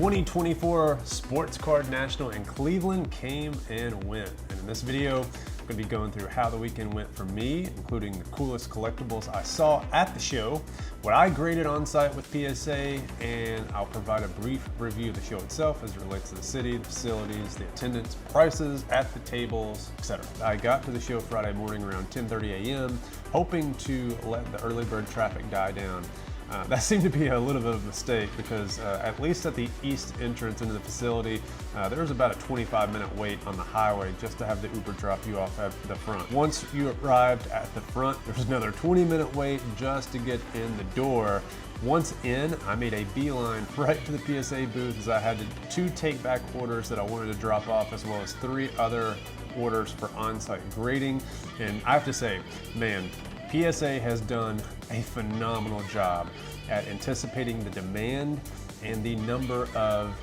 2024 Sports Card National in Cleveland came and went. And in this video, I'm going to be going through how the weekend went for me, including the coolest collectibles I saw at the show, what I graded on site with PSA, and I'll provide a brief review of the show itself as it relates to the city, the facilities, the attendance, prices at the tables, etc. I got to the show Friday morning around 10:30 a.m., hoping to let the early bird traffic die down. That seemed to be a little bit of a mistake because at least at the east entrance into the facility, there was about a 25-minute wait on the highway just to have the Uber drop you off at the front. Once you arrived at the front, there was another 20-minute wait just to get in the door. Once in, I made a beeline right to the PSA booth as I had two take-back orders that I wanted to drop off, as well as 3 other orders for on-site grading. And I have to say, man, PSA has done a phenomenal job at anticipating the demand and the number of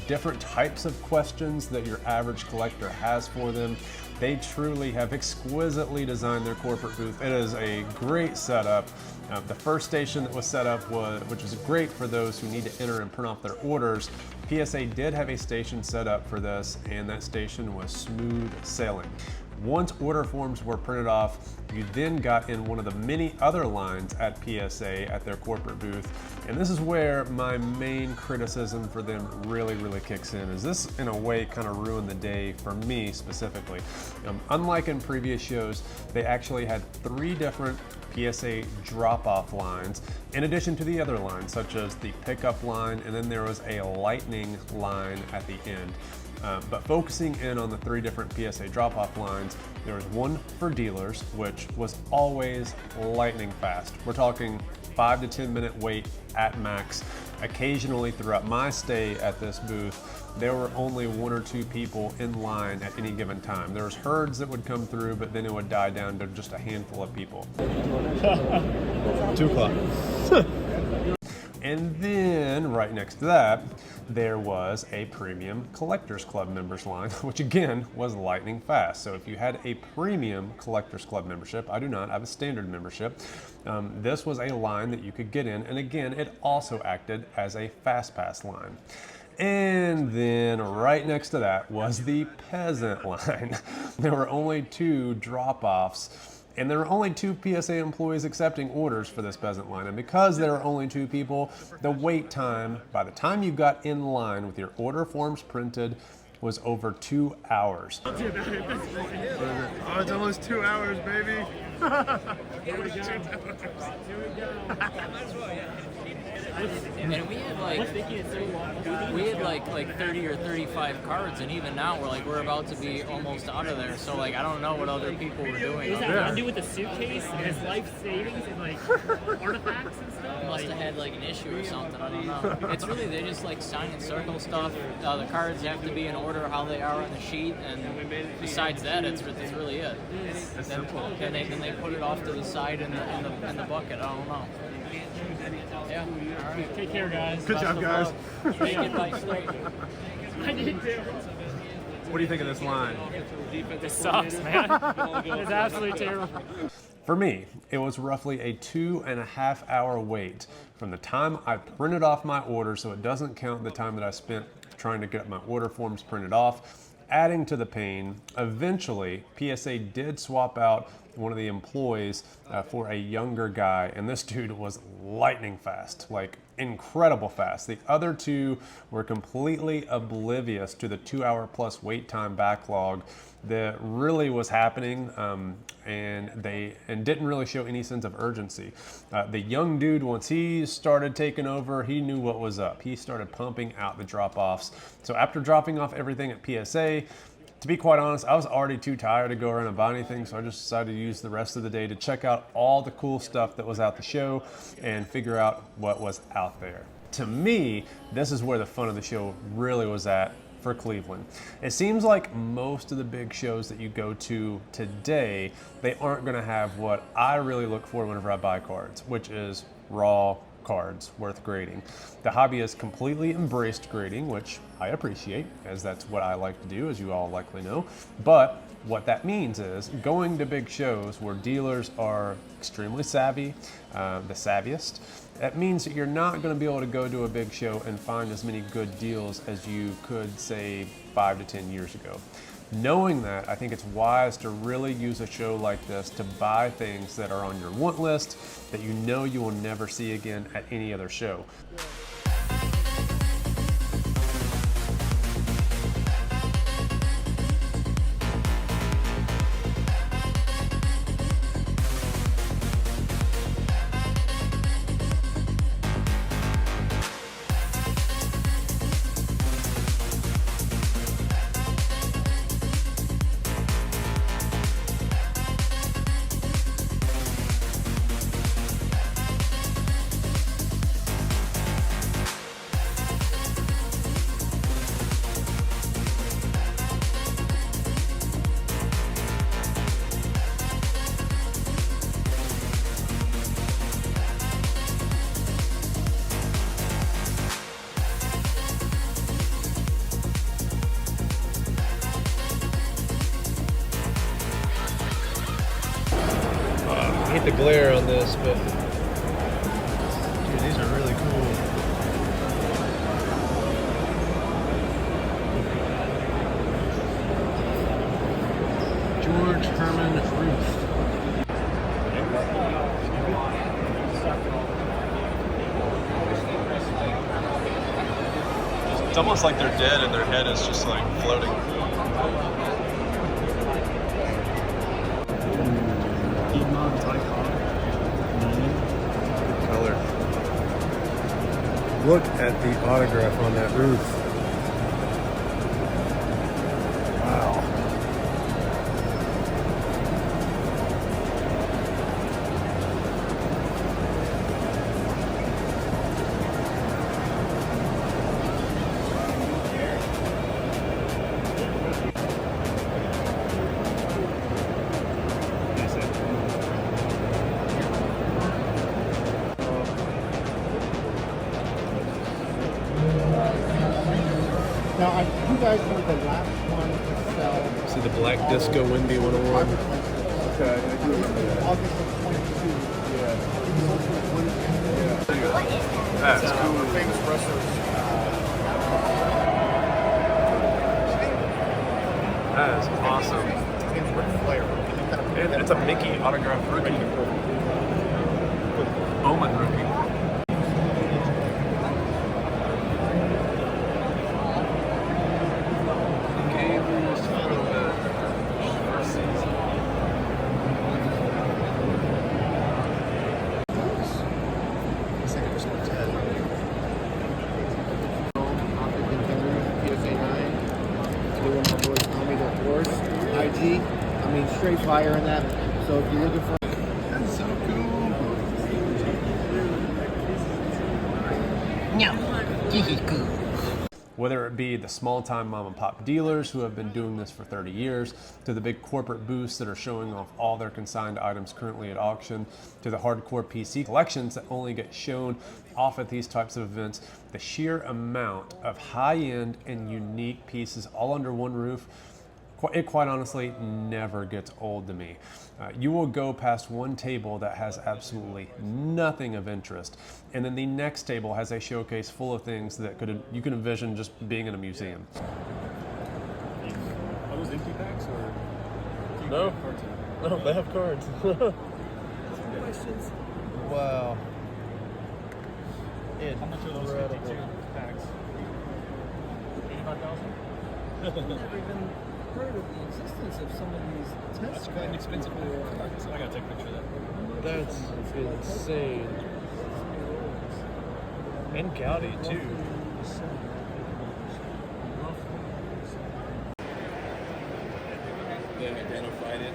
different types of questions that your average collector has for them. They truly have exquisitely designed their corporate booth. It is a great setup. The first station that was set up which is great for those who need to enter and print off their orders. PSA did have a station set up for this, and that station was smooth sailing. Once order forms were printed off, you then got in one of the many other lines at PSA at their corporate booth. And this is where my main criticism for them really kicks in, is this in a way kind of ruined the day for me specifically. Unlike in previous shows, they actually had 3 different PSA drop-off lines, in addition to the other lines, such as the pickup line, and then there was a lightning line at the end. But focusing in on the 3 different PSA drop-off lines, there was one for dealers, which was always lightning fast. We're talking 5 to 10 minute wait at max. Occasionally throughout my stay at this booth, there were only 1 or 2 people in line at any given time. There was herds that would come through, but then it would die down to just a handful of people. 2 o'clock. And then right next to that, there was a premium collectors club members line, which again was lightning fast. So if you had a premium collectors club membership, I do not, I have a standard membership, this was a line that you could get in. And again, it also acted as a fast pass line. And then right next to that was the peasant line. There were only 2 drop-offs. And there were only 2 PSA employees accepting orders for this peasant line. And because there were only 2 people, the wait time, by the time you got in line with your order forms printed, was over 2 hours. Oh, it's almost 2 hours, baby. And we had like 30 or 35 cards, and even now we're about to be almost out of there. So I don't know what other people were doing. Is that what to do with the suitcase and his life savings and artifacts and stuff? Must have had an issue or something. I don't know. It's really, they just sign and circle stuff. The cards have to be in order how they are on the sheet, and besides that, it's really it. That's simple. And then they put it off to the side in the bucket. I don't know. Yeah. All right. Take care, guys. Good job, guys. Make it by straight. I did too. What do you think of this line? This sucks, man. It's absolutely terrible. For me, it was roughly a 2.5 hour wait from the time I printed off my order, so it doesn't count the time that I spent trying to get my order forms printed off. Adding to the pain, eventually PSA did swap out one of the employees for a younger guy, and this dude was lightning fast, incredible fast. The other 2 were completely oblivious to the 2-hour-plus wait time backlog that really was happening, and didn't really show any sense of urgency. The young dude, once he started taking over, he knew what was up. He started pumping out the drop-offs. So after dropping off everything at PSA, to be quite honest, I was already too tired to go around and buy anything, so I just decided to use the rest of the day to check out all the cool stuff that was at the show and figure out what was out there. To me, this is where the fun of the show really was at for Cleveland. It seems like most of the big shows that you go to today, they aren't going to have what I really look for whenever I buy cards, which is raw cards worth grading. The hobby has completely embraced grading, which I appreciate, as that's what I like to do, as you all likely know. But What that means is going to big shows where dealers are extremely savvy, the savviest. That means that you're not going to be able to go to a big show and find as many good deals as you could, say, 5 to 10 years ago. Knowing that, I think it's wise to really use a show like this to buy things that are on your want list that you know you will never see again at any other show. I hate the glare on this, but dude, these are really cool. George Herman Ruth. It's almost like they're dead and their head is just like floating. Color. Look at the autograph on that roof. Wow. Now, you guys were the last one to sell. See the black disco Windy 101? Okay, I do remember that. August of 22. Yeah. That's cool. Famous wrestlers. That is awesome. His name's Ric Flair. And it's a Mickey autographed rookie. Bowman rookie. Straight fire in that. So if you're looking for, That's so cool. no, this is cool. Whether it be the small-time mom-and-pop dealers who have been doing this for 30 years, to the big corporate booths that are showing off all their consigned items currently at auction, to the hardcore PC collections that only get shown off at these types of events, the sheer amount of high-end and unique pieces all under one roof, it quite honestly never gets old to me. You will go past one table that has absolutely nothing of interest, and then the next table has a showcase full of things that you can envision just being in a museum. Are those empty packs or? No. No, they have cards. Questions? Wow. How much are those 52 packs? 85,000? Never even heard of the existence of some of these tests. That's quite an expensive pack. I gotta take a picture of that. That's insane. And Gaudi too. They identified it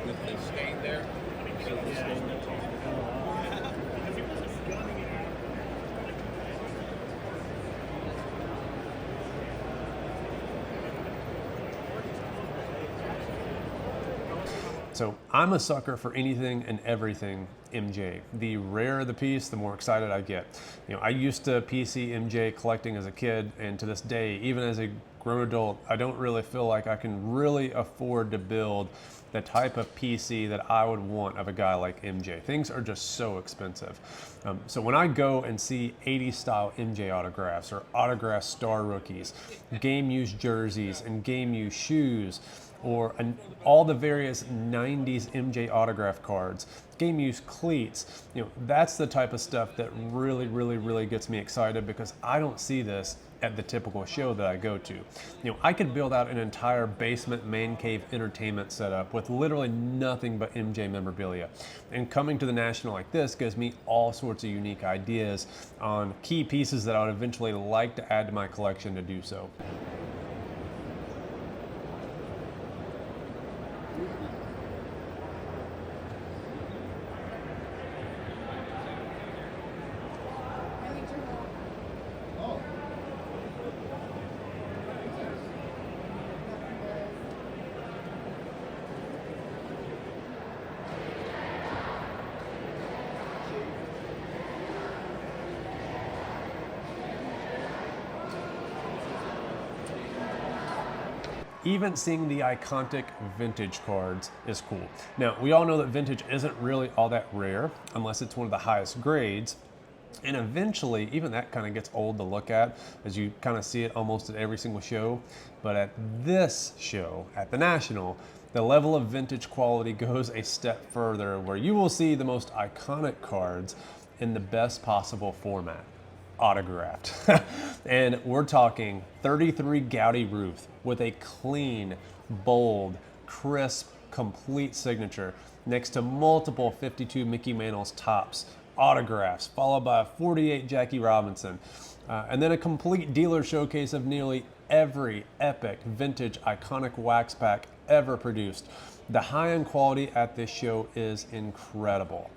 with the stain there. So the stain there. So I'm a sucker for anything and everything MJ. The rarer the piece, the more excited I get. You know, I used to PC MJ collecting as a kid, and to this day, even as a grown adult, I don't really feel like I can really afford to build the type of PC that I would want of a guy like MJ. Things are just so expensive. So when I go and see 80s style MJ autographs or autographed star rookies, game used jerseys and game used shoes, or all the various 90s MJ autograph cards, game used cleats, that's the type of stuff that really gets me excited, because I don't see this at the typical show that I go to. I could build out an entire basement man cave entertainment setup with literally nothing but MJ memorabilia. And coming to the National like this gives me all sorts of unique ideas on key pieces that I would eventually like to add to my collection to do so. Even seeing the iconic vintage cards is cool. Now, we all know that vintage isn't really all that rare unless it's one of the highest grades. And eventually, even that kind of gets old to look at, as you kind of see it almost at every single show. But at this show, at the National, the level of vintage quality goes a step further, where you will see the most iconic cards in the best possible format, autographed. And we're talking 33 Gaudy Ruth with a clean, bold, crisp, complete signature next to multiple 52 Mickey Mantle's tops, autographs, followed by a 48 Jackie Robinson, and then a complete dealer showcase of nearly every epic, vintage, iconic wax pack ever produced. The high-end quality at this show is incredible.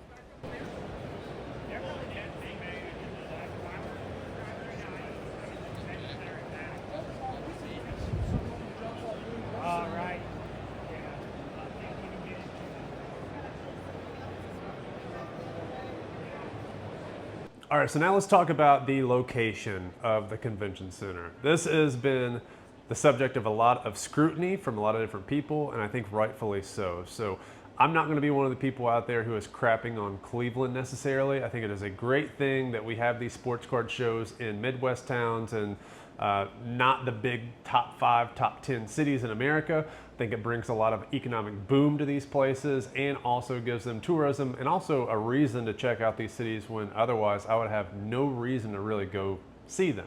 All right, so now let's talk about the location of the convention center. This has been the subject of a lot of scrutiny from a lot of different people, and I think rightfully so. So I'm not going to be one of the people out there who is crapping on Cleveland necessarily. I think it is a great thing that we have these sports card shows in Midwest towns and not the big top 5, top 10 cities in America. I think it brings a lot of economic boom to these places and also gives them tourism and also a reason to check out these cities when otherwise I would have no reason to really go see them.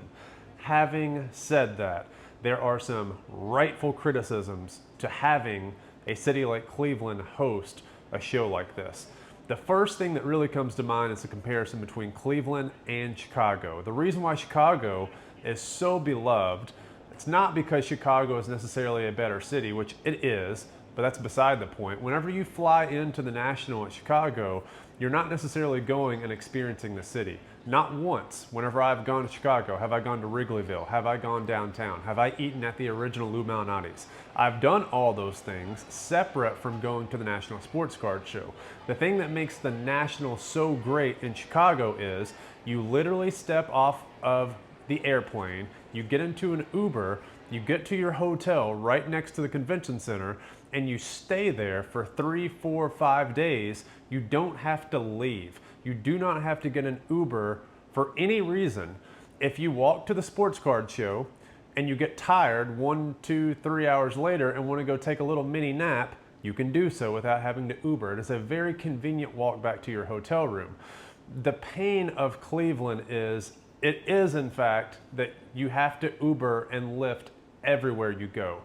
Having said that, there are some rightful criticisms to having a city like Cleveland host a show like this. The first thing that really comes to mind is the comparison between Cleveland and Chicago. The reason why Chicago is so beloved, it's not because Chicago is necessarily a better city, which it is, but that's beside the point. Whenever you fly into the National at Chicago, you're not necessarily going and experiencing the city. Not once, whenever I've gone to Chicago, have I gone to Wrigleyville, have I gone downtown, have I eaten at the original Lou Malnati's. I've done all those things separate from going to the National Sports Card Show. The thing that makes the National so great in Chicago is you literally step off of the airplane, you get into an Uber, you get to your hotel right next to the convention center, and you stay there for 3, 4, 5 days. You don't have to leave. You do not have to get an Uber for any reason. If you walk to the sports card show and you get tired 1, 2, 3 hours later and want to go take a little mini nap, you can do so without having to Uber. It is a very convenient walk back to your hotel room. The pain of Cleveland is, it is in fact that you have to Uber and Lyft everywhere you go.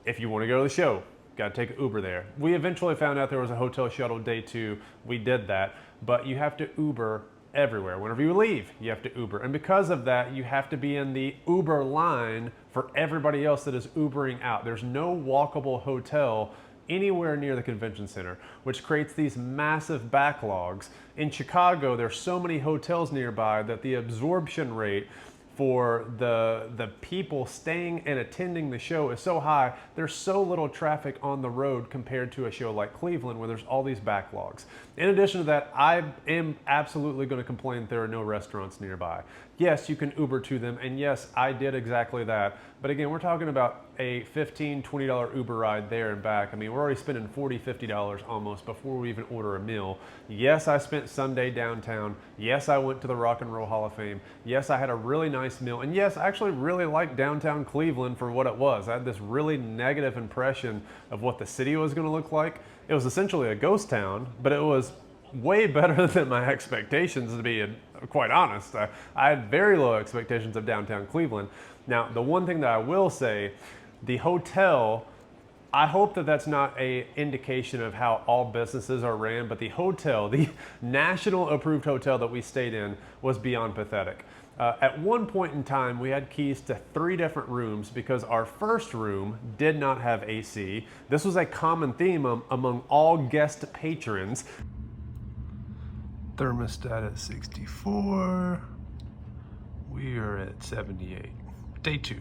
If you want to go to the show, got to take an Uber there. We eventually found out there was a hotel shuttle day 2. We did that, but you have to Uber everywhere. Whenever you leave, you have to Uber. And because of that, you have to be in the Uber line for everybody else that is Ubering out. There's no walkable hotel anywhere near the convention center, which creates these massive backlogs. In Chicago, there's so many hotels nearby that the absorption rate for the people staying and attending the show is so high. There's so little traffic on the road compared to a show like Cleveland where there's all these backlogs. In addition to that, I am absolutely going to complain that there are no restaurants nearby. Yes, you can Uber to them, and yes, I did exactly that. But again, we're talking about a $15, $20 Uber ride there and back. I mean, we're already spending $40, $50 almost before we even order a meal. Yes, I spent Sunday downtown. Yes, I went to the Rock and Roll Hall of Fame. Yes, I had a really nice meal. And yes, I actually really liked downtown Cleveland for what it was. I had this really negative impression of what the city was going to look like. It was essentially a ghost town, but it was way better than my expectations, to be quite honest. I had very low expectations of downtown Cleveland. Now, the one thing that I will say, the hotel, I hope that that's not an indication of how all businesses are ran, but the hotel, the national approved hotel that we stayed in, was beyond pathetic. At one point in time, we had keys to 3 different rooms because our first room did not have AC. This was a common theme among all guest patrons. Thermostat at 64. We are at 78. Day 2.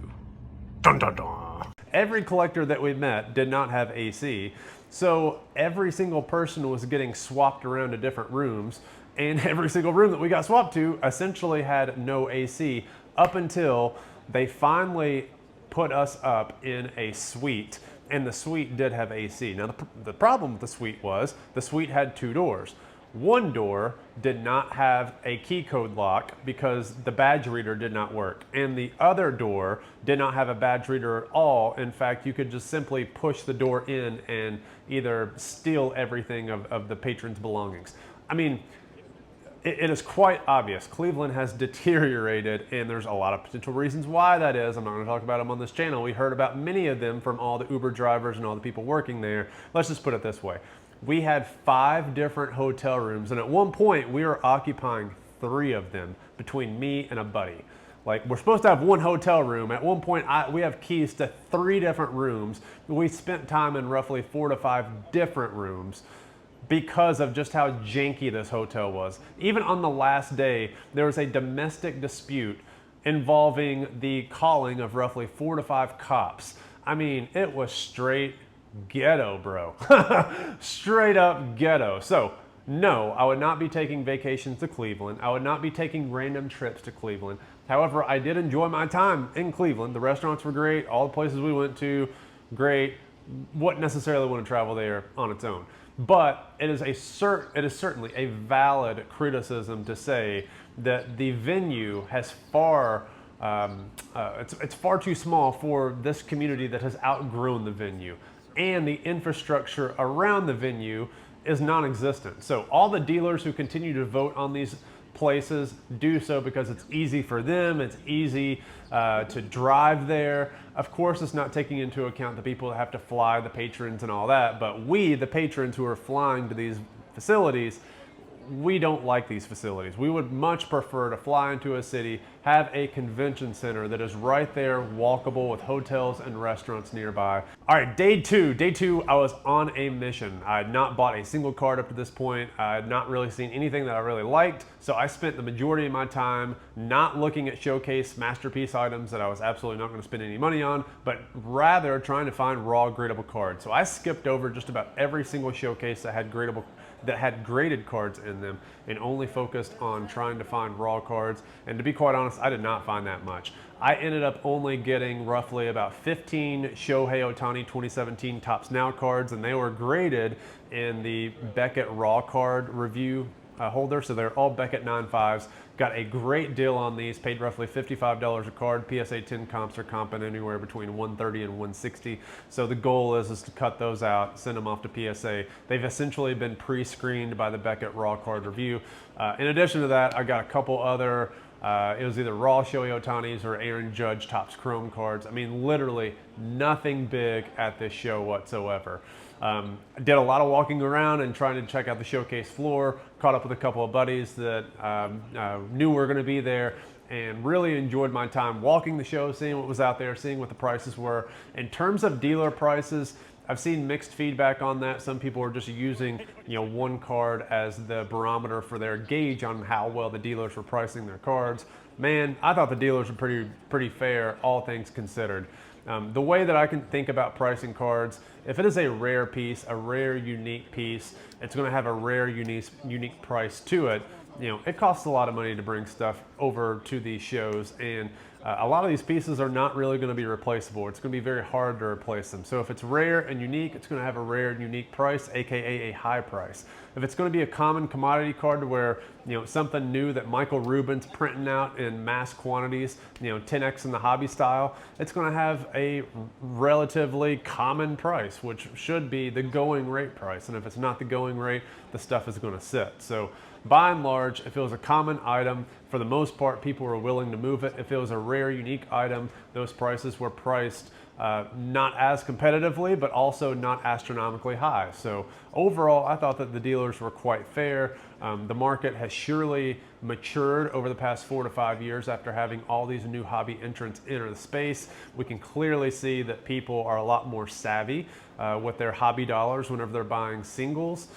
Dun dun dun. Every collector that we met did not have AC, so every single person was getting swapped around to different rooms, and every single room that we got swapped to essentially had no AC up until they finally put us up in a suite, and the suite did have AC. Now the problem with the suite was the suite had 2 doors. One door did not have a key code lock because the badge reader did not work. And the other door did not have a badge reader at all. In fact, you could just simply push the door in and either steal everything of the patron's belongings. I mean, it is quite obvious. Cleveland has deteriorated, and there's a lot of potential reasons why that is. I'm not going to talk about them on this channel. We heard about many of them from all the Uber drivers and all the people working there. Let's just put it this way. We had 5 different hotel rooms, and at one point we were occupying 3 of them between me and a buddy. Like, we're supposed to have 1 hotel room. At one point, we have keys to 3 different rooms. We spent time in roughly 4 to 5 different rooms because of just how janky this hotel was. Even on the last day, there was a domestic dispute involving the calling of roughly 4 to 5 cops. I mean, it was straight ghetto, bro. Straight up ghetto. So no, I would not be taking vacations to Cleveland. I would not be taking random trips to Cleveland. However, I did enjoy my time in Cleveland. The restaurants were great. All the places we went to, great. Wouldn't necessarily want to travel there on its own. But it is certainly a valid criticism to say that the venue has it's far too small for this community that has outgrown the venue. And the infrastructure around the venue is non-existent. So all the dealers who continue to vote on these places do so because it's easy for them, it's easy to drive there. Of course, it's not taking into account the people that have to fly, the patrons and all that, but we, the patrons who are flying to these facilities, we don't like these facilities. We would much prefer to fly into a city, have a convention center that is right there, walkable, with hotels and restaurants nearby. All right, day two, I was on a mission. I had not bought a single card up to this point. I had not really seen anything that I really liked, so I spent the majority of my time not looking at showcase masterpiece items that I was absolutely not going to spend any money on, but rather trying to find raw gradable cards. So I skipped over just about every single showcase that had graded cards in them and only focused on trying to find raw cards. And to be quite honest, I did not find that much. I ended up only getting roughly about 15 Shohei Ohtani 2017 Topps Now cards, and they were graded in the Beckett Raw card review holder, so they're all Beckett 9.5s. Got a great deal on these, paid roughly $55 a card. PSA 10 comps are comping anywhere between $130 and $160. So the goal is to cut those out, send them off to PSA. They've essentially been pre-screened by the Beckett Raw card review. In addition to that, I got a couple other, it was either raw Shohei Ohtanis or Aaron Judge Topps Chrome cards. I mean, literally nothing big at this show whatsoever. I did a lot of walking around and trying to check out the showcase floor, caught up with a couple of buddies that knew we were going to be there, and really enjoyed my time walking the show, seeing what was out there, seeing what the prices were. In terms of dealer prices, I've seen mixed feedback on that. Some people are just using, one card as the barometer for their gauge on how well the dealers were pricing their cards. Man, I thought the dealers were pretty fair, all things considered. The way that I can think about pricing cards, if it is a rare piece, a rare unique piece, it's going to have a rare unique price to it. It costs a lot of money to bring stuff over to these shows, and a lot of these pieces are not really going to be replaceable. It's going to be very hard to replace them. So if it's rare and unique, it's going to have a rare and unique price, aka a high price. If it's going to be a common commodity card to where, something new that Michael Rubin's printing out in mass quantities, 10x in the hobby style, it's going to have a relatively common price, which should be the going rate price. And if it's not the going rate, the stuff is going to sit. So by and large, if it was a common item, for the most part, people were willing to move it. If it was a rare, unique item, those prices were priced not as competitively, but also not astronomically high. So overall, I thought that the dealers were quite fair. The market has surely matured over the past 4 to 5 years after having all these new hobby entrants enter the space. We can clearly see that people are a lot more savvy with their hobby dollars whenever they're buying singles.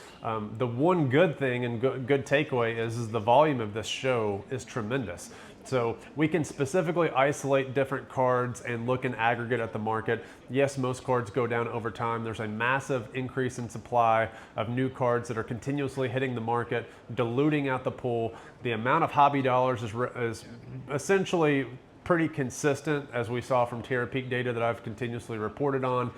The one good thing and good takeaway is the volume of this show is tremendous. So we can specifically isolate different cards and look in aggregate at the market. Yes, most cards go down over time. There's a massive increase in supply of new cards that are continuously hitting the market, diluting out the pool. The amount of hobby dollars is essentially pretty consistent, as we saw from Terra Peak data that I've continuously reported on.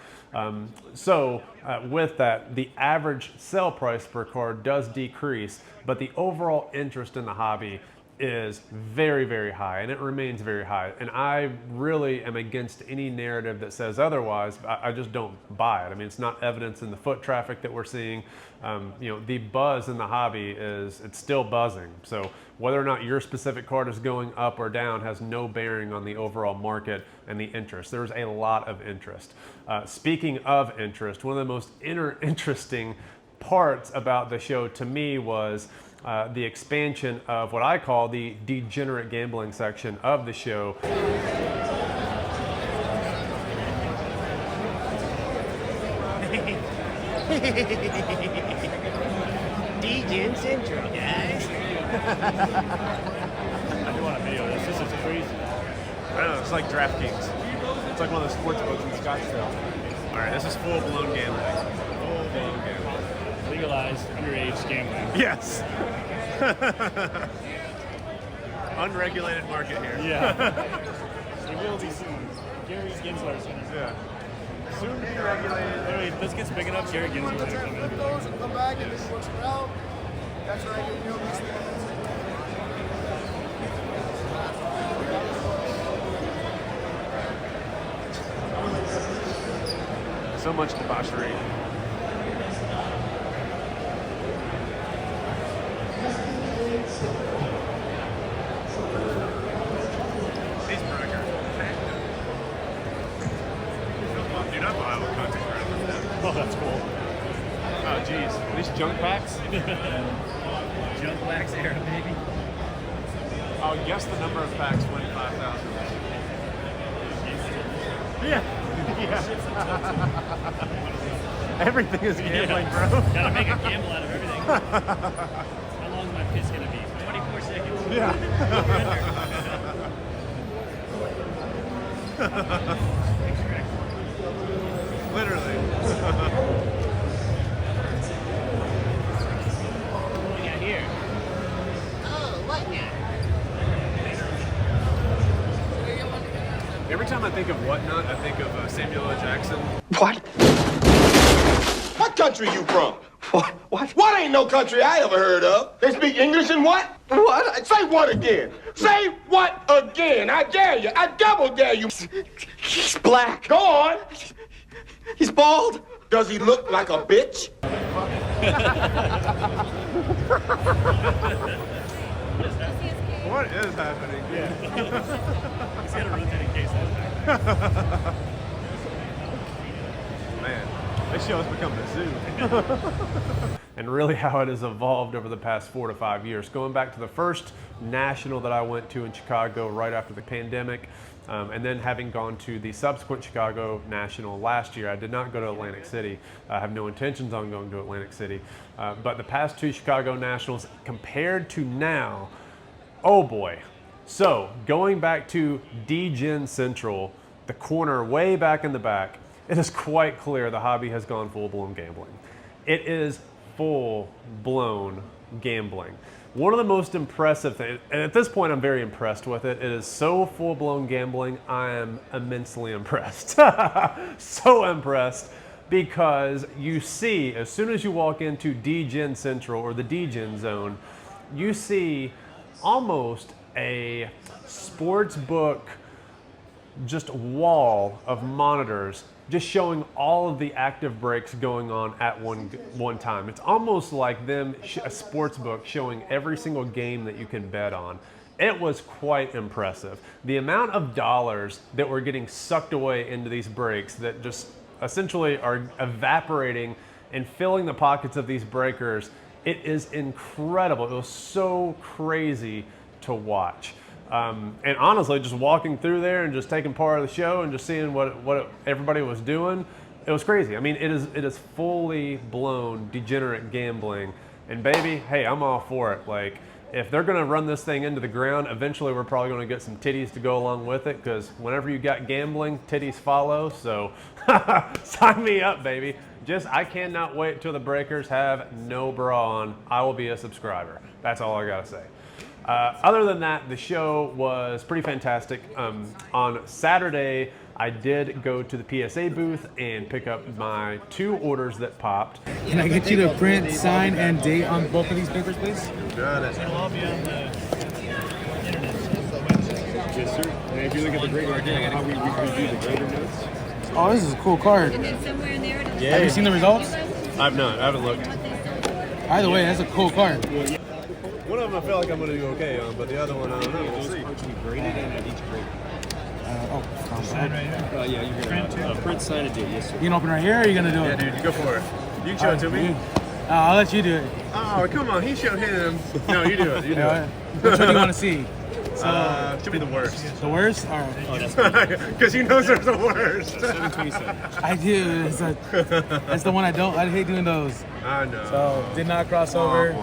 With that, the average sell price per card does decrease, but the overall interest in the hobby is very, very high, and it remains very high. And I really am against any narrative that says otherwise. I just don't buy it. I mean, it's not evidence in the foot traffic that we're seeing. The buzz in the hobby it's still buzzing. So whether or not your specific card is going up or down has no bearing on the overall market and the interest. There's a lot of interest. Speaking of interest, one of the most interesting parts about the show to me was the expansion of what I call the degenerate gambling section of the show. Degen Central, guys. I do want a video of this. This is crazy. I don't know, it's like DraftKings. It's like one of the sports books in Scottsdale. All right, this is full-blown gambling. Full-blown gambling. Legalized underage gambling. Yes. Unregulated market here. Yeah. It will be soon. Gary Gensler's in it. Yeah. Soon to be regulated. Anyway, if this gets big enough, Gary Gensler's going to come in. Those and come back and this works out. That's right. These things. So much debauchery. Dude, I buy all kinds of crap with them. Oh, that's cool. Oh, geez. These junk packs? Junk wax era, baby. I'll guess the number of packs 25,000. Yeah. Everything is gambling, bro. Gotta make a gamble out of everything. How long is my piss gonna be? 24 seconds. Yeah. Literally. What do we got here? Oh, what now? Every time I think of Whatnot, I think of Samuel L. Jackson. What? What country you from? What? What ain't no country I ever heard of? They speak English and what? What? Say what again? Say what again? I dare you. I double dare you. He's black. Go on. He's bald. Does he look like a bitch? What is happening? He's got a rotating case. Man, this show has become a zoo. And really how it has evolved over the past 4 to 5 years. Going back to the first national that I went to in Chicago right after the pandemic, And then having gone to the subsequent Chicago National last year, I did not go to Atlantic City. I have no intentions on going to Atlantic City. But the past 2 Chicago Nationals compared to now, oh boy. So going back to Degen Central, the corner way back in the back, it is quite clear the hobby has gone full-blown gambling. It is full-blown gambling. One of the most impressive things, and at this point I'm very impressed with it, it is so full-blown gambling, I am immensely impressed. So impressed, because you see, as soon as you walk into Degen Central or the Degen Zone, you see almost a sports book just wall of monitors just showing all of the active breaks going on at one time. It's almost like a sports book showing every single game that you can bet on. It was quite impressive. The amount of dollars that were getting sucked away into these breaks that just essentially are evaporating and filling the pockets of these breakers, it is incredible. It was so crazy to watch. And honestly, just walking through there and just taking part of the show and just seeing what everybody was doing, it was crazy. I mean, it is fully blown degenerate gambling. And baby, hey, I'm all for it. Like, if they're gonna run this thing into the ground, eventually we're probably gonna get some titties to go along with it, because whenever you got gambling, titties follow. So sign me up, baby. I cannot wait till the breakers have no bra on. I will be a subscriber. That's all I gotta say. Other than that, the show was pretty fantastic. On Saturday, I did go to the PSA booth and pick up my 2 orders that popped. Can I get you to print, sign, and date on both of these papers, please? Got it. It'll all be on the internet. Yes, sir. And if you look at the grade right there, how we do the grader notes. Oh, this is a cool card. And then somewhere in there, it'll Have you seen the results? I've not. I haven't looked. Either way, that's a cool card. One of them I feel like I'm going to do okay on, but the other one I don't know. We'll see. Yeah, you're going to print, sign, and date. Yes, sir. You can open right here, or are you going to do it? Yeah, dude, you go for it. You can show it to me. I'll let you do it. Oh, come on. He showed him. No, you do it. You do it. Which one do you want to see? Should be the worst. The worst? All right. Oh, that's Because he knows there's the worst. 727. I do. That's the one I don't. I hate doing those. I know. So, did not cross over.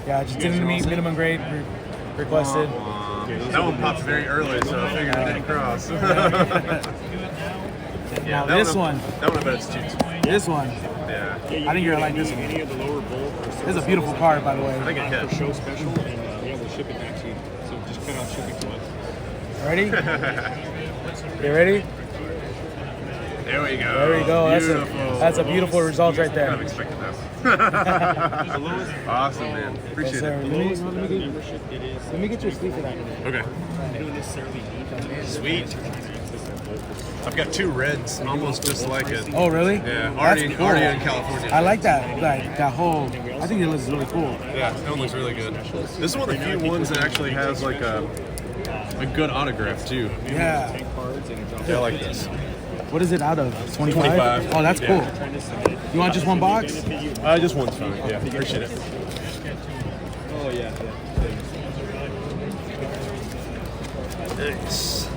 Yeah, just didn't meet minimum grade requested. That one popped very early, so I figured it didn't cross. Now this one. That one I bet it's cheap. This one. Yeah. I think you're gonna like this one. Any of the lower bowl. This is a beautiful card, by the way. I think it For hit. show special, and yeah, we'll ship it back to you. So just cut out shipping to us. Ready? You ready? There we go. There we go. Beautiful. That's a beautiful result right there. I'm expecting that. Awesome, man. Appreciate Yes, sir. it. Let me get your sleeve for that. Okay. They don't necessarily need Sweet. I've got 2 reds, almost just like it. Oh, really? Yeah, That's already cool. in California. I like that. Like that whole. I think it looks really cool. Yeah, that one looks really good. This is one of the few ones that actually has like a good autograph too. Yeah. Yeah, I like this. What is it out of? 25? 25. Oh, that's Yeah. cool. You want just one box? Just one's fine. Yeah, appreciate it. Oh, yeah. Nice.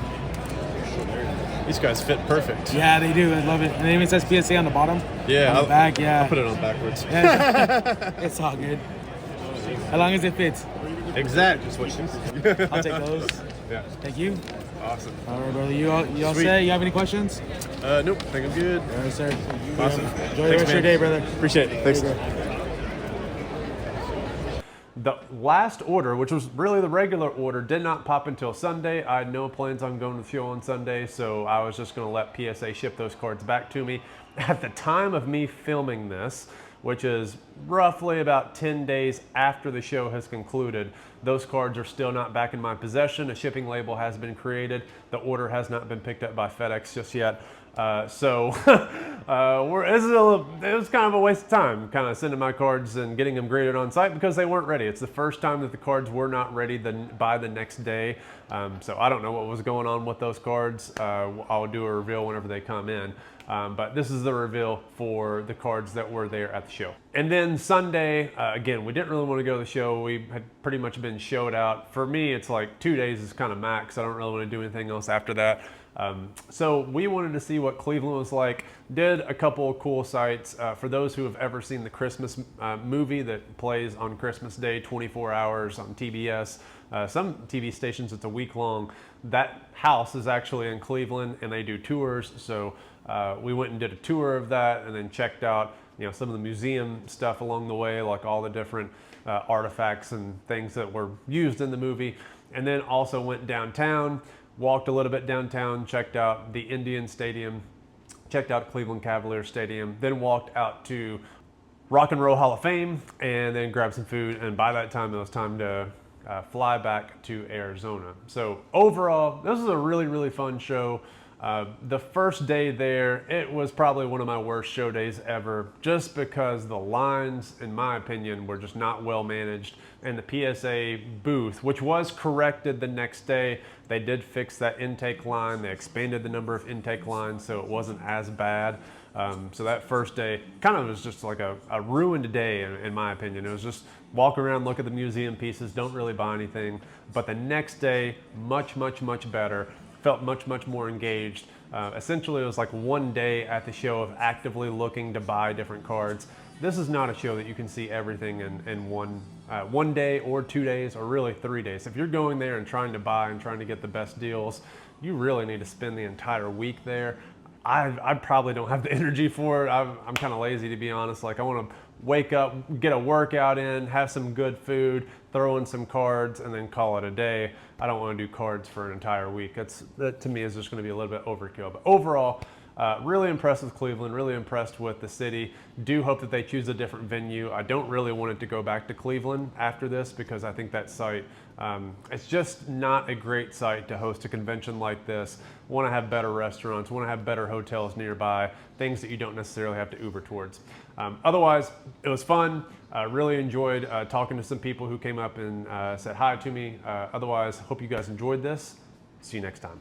These guys fit perfect. Yeah, they do. I love it. And it even says PSA on the bottom. Yeah, On the back, yeah. I'll put it on backwards. Yeah. It's all good. As long as it fits. Exact. Just what I'll take those. Yeah. Thank you. Awesome. All right, brother. You all Sweet. set? You have any questions? Nope. I think I'm good. All right, sir. Awesome. Enjoy the rest of your day, brother. Appreciate it. Thanks. The last order, which was really the regular order, did not pop until Sunday. I had no plans on going to the show on Sunday, so I was just going to let PSA ship those cards back to me. At the time of me filming this, which is roughly about 10 days after the show has concluded, those cards are still not back in my possession. A shipping label has been created. The order has not been picked up by FedEx just yet. It was kind of a waste of time, kind of sending my cards and getting them graded on site because they weren't ready. It's the first time that the cards were not ready by the next day. So I don't know what was going on with those cards. I'll do a reveal whenever they come in. But this is the reveal for the cards that were there at the show. And then Sunday, again, we didn't really want to go to the show. We had pretty much been showed out. For me, it's like 2 days is kind of max. I don't really want to do anything else after that. So we wanted to see what Cleveland was like. Did a couple of cool sites. For those who have ever seen the Christmas movie that plays on Christmas Day, 24 hours on TBS, some TV stations it's a week long. That house is actually in Cleveland and they do tours. So we went and did a tour of that and then checked out some of the museum stuff along the way, like all the different artifacts and things that were used in the movie. And then also went downtown, walked a little bit downtown, checked out the Indian Stadium, checked out Cleveland Cavaliers Stadium, then walked out to Rock and Roll Hall of Fame and then grabbed some food. And by that time, it was time to fly back to Arizona. So overall, this was a really, really fun show. The first day there, it was probably one of my worst show days ever, just because the lines, in my opinion, were just not well managed. And the PSA booth, which was corrected the next day, they did fix that intake line. They expanded the number of intake lines, so it wasn't as bad. So that first day kind of was just like a ruined day, in my opinion. It was just walk around, look at the museum pieces, don't really buy anything. But the next day, much, much, much better. Felt much, much more engaged. Essentially, it was like 1 day at the show of actively looking to buy different cards. This is not a show that you can see everything in one day or 2 days or really 3 days. If you're going there and trying to buy and trying to get the best deals, you really need to spend the entire week there. I probably don't have the energy for it. I'm kind of lazy, to be honest. Like, I want to wake up, get a workout in, have some good food, throw in some cards, and then call it a day. I don't want to do cards for an entire week. That to me is just going to be a little bit overkill. But overall, really impressed with Cleveland, really impressed with the city. Do hope that they choose a different venue. I don't really want it to go back to Cleveland after this because I think that site, it's just not a great site to host a convention like this. Want to have better restaurants, want to have better hotels nearby, things that you don't necessarily have to Uber towards. Otherwise, it was fun. Really enjoyed talking to some people who came up and said hi to me. Otherwise, hope you guys enjoyed this. See you next time.